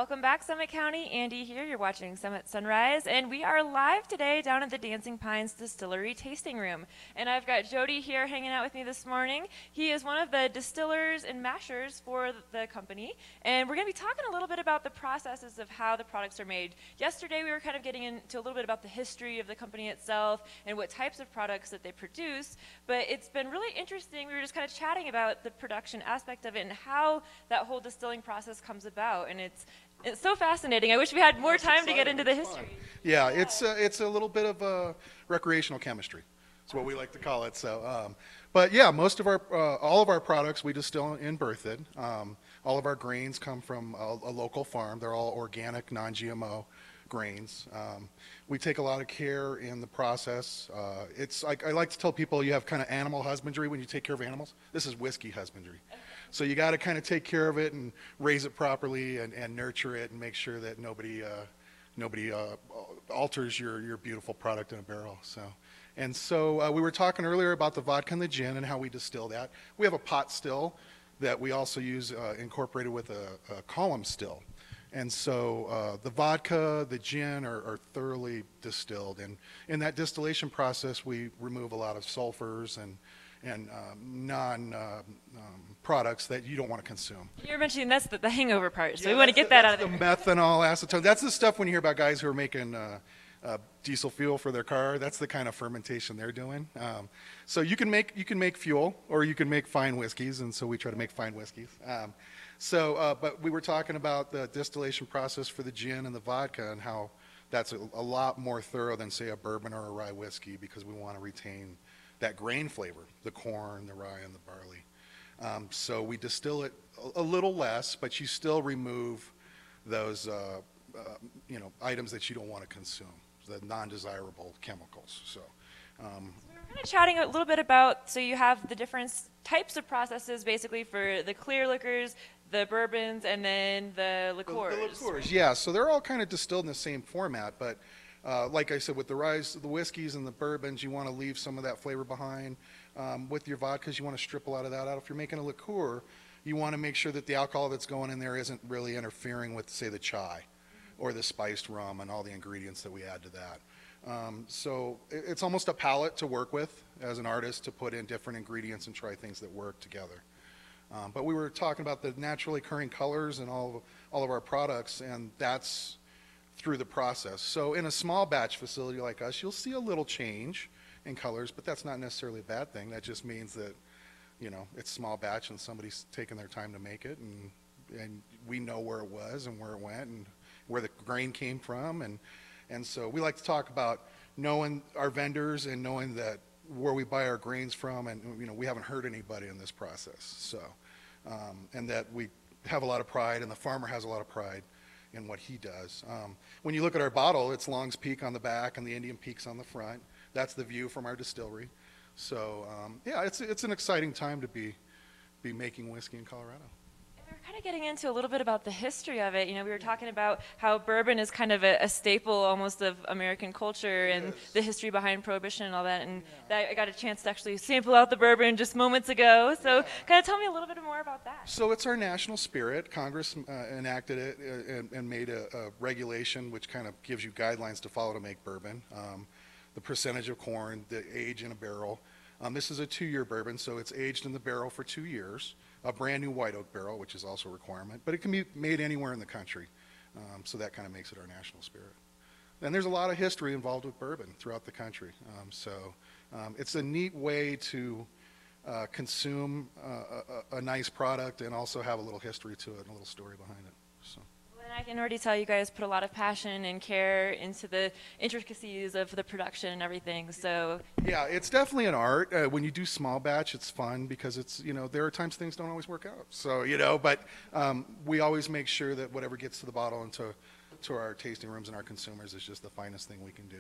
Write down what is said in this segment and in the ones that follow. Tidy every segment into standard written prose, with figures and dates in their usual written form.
Welcome back, Summit County. Andy here. You're watching Summit Sunrise, and we are live today down at the Dancing Pines Distillery Tasting Room. And I've got Jody here hanging out with me this morning. He is one of the distillers and mashers for the company, and we're going to be talking a little bit about the processes of how the products are made. Yesterday, we were kind of getting into a little bit about the history of the company itself and what types of products that they produce, but it's been really interesting. We were just kind of chatting about the production aspect of it and how that whole distilling process comes about, and it's so fascinating. I wish we had more time to get into the history. Yeah, it's a little bit of recreational chemistry. That's what we like to call it. So, but yeah, most of our all of our products we distill in Berthoud. All of our grains come from a local farm. They're all organic, non-GMO grains. We take a lot of care in the process. It's like I like to tell people, you have kind of animal husbandry when you take care of animals. This is whiskey husbandry. So you got to kind of take care of it and raise it properly and nurture it and make sure that nobody alters your beautiful product in a barrel. So we were talking earlier about the vodka and the gin and how we distill that. We have a pot still that we also use incorporated with a column still. And so the vodka, the gin are thoroughly distilled. And in that distillation process, we remove a lot of sulfurs and products that you don't want to consume. You were mentioning that's the hangover part, so we want to get that out of there. The methanol, acetone. That's the stuff when you hear about guys who are making diesel fuel for their car. That's the kind of fermentation they're doing. So you can make fuel, or you can make fine whiskeys, and so we try to make fine whiskeys. But we were talking about the distillation process for the gin and the vodka and how that's a lot more thorough than, say, a bourbon or a rye whiskey, because we want to retain that grain flavor, the corn, the rye, and the barley. So we distill it a little less, but you still remove those items that you don't want to consume, the non-desirable chemicals. So we were kind of chatting a little bit about, so you have the different types of processes basically for the clear liquors, the bourbons, and then the liqueurs. The liqueurs, yeah. So they're all kind of distilled in the same format, but like I said, with the ryes, the whiskeys and the bourbons, you want to leave some of that flavor behind. With your vodkas, you want to strip a lot of that out. If you're making a liqueur, you want to make sure that the alcohol that's going in there isn't really interfering with, say, the chai or the spiced rum and all the ingredients that we add to that. So it's almost a palette to work with as an artist, to put in different ingredients and try things that work together. But we were talking about the naturally occurring colors in all of our products, and that's through the process. So in a small batch facility like us, you'll see a little change in colors, but that's not necessarily a bad thing. That just means that, it's small batch and somebody's taken their time to make it, and we know where it was and where it went and where the grain came from. And so we like to talk about knowing our vendors and knowing that where we buy our grains from, and we haven't hurt anybody in this process. So, and that we have a lot of pride, and the farmer has a lot of pride in what he does. When you look at our bottle, it's Long's Peak on the back and the Indian Peaks on the front. That's the view from our distillery. So yeah, it's an exciting time to be making whiskey in Colorado. And we were kind of getting into a little bit about the history of it. We were talking about how bourbon is kind of a staple almost of American culture and the history behind Prohibition and all that. And I got a chance to actually sample out the bourbon just moments ago. So kind of tell me a little bit more about that. So it's our national spirit. Congress enacted it and made a regulation which kind of gives you guidelines to follow to make bourbon. The percentage of corn, the age in a barrel. This is a 2-year bourbon, so it's aged in the barrel for 2 years. A brand new white oak barrel, which is also a requirement, but it can be made anywhere in the country. So that kind of makes it our national spirit. And there's a lot of history involved with bourbon throughout the country. It's a neat way to consume a nice product and also have a little history to it and a little story behind it. So. And I can already tell you guys put a lot of passion and care into the intricacies of the production and everything. So yeah, it's definitely an art. When you do small batch, it's fun because it's there are times things don't always work out. So but we always make sure that whatever gets to the bottle and to our tasting rooms and our consumers is just the finest thing we can do.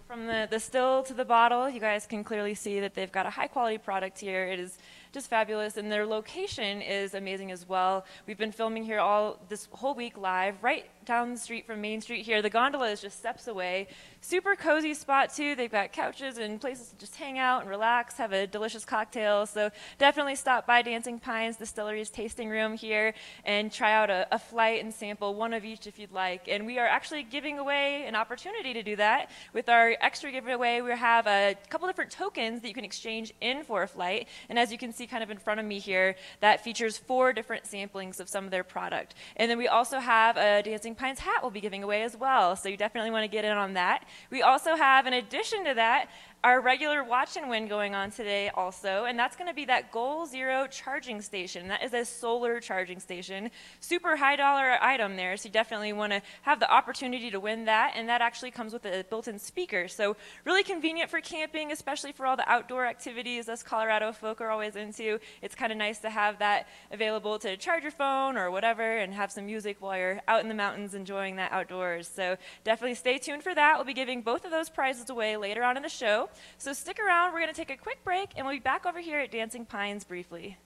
From the still to the bottle, you guys can clearly see that they've got a high quality product here. It is just fabulous, and their location is amazing as well. We've been filming here this whole week live, right down the street from Main Street here. The gondola is just steps away. Super cozy spot too. They've got couches and places to just hang out and relax, have a delicious cocktail. So definitely stop by Dancing Pines Distillery's tasting room here and try out a flight and sample one of each if you'd like. And we are actually giving away an opportunity to do that. With our extra giveaway, we have a couple different tokens that you can exchange in for a flight. And as you can see kind of in front of me here, that features 4 different samplings of some of their product. And then we also have a Dancing Pines hat we'll be giving away as well. So you definitely want to get in on that. We also have, in addition to that, our regular watch and win going on today also, and that's going to be that Goal Zero charging station. That is a solar charging station. Super high dollar item there, so you definitely want to have the opportunity to win that, and that actually comes with a built-in speaker. So really convenient for camping, especially for all the outdoor activities us Colorado folk are always into. It's kind of nice to have that available to charge your phone or whatever and have some music while you're out in the mountains enjoying that outdoors. So definitely stay tuned for that. We'll be giving both of those prizes away later on in the show. So stick around, we're going to take a quick break, and we'll be back over here at Dancing Pines briefly.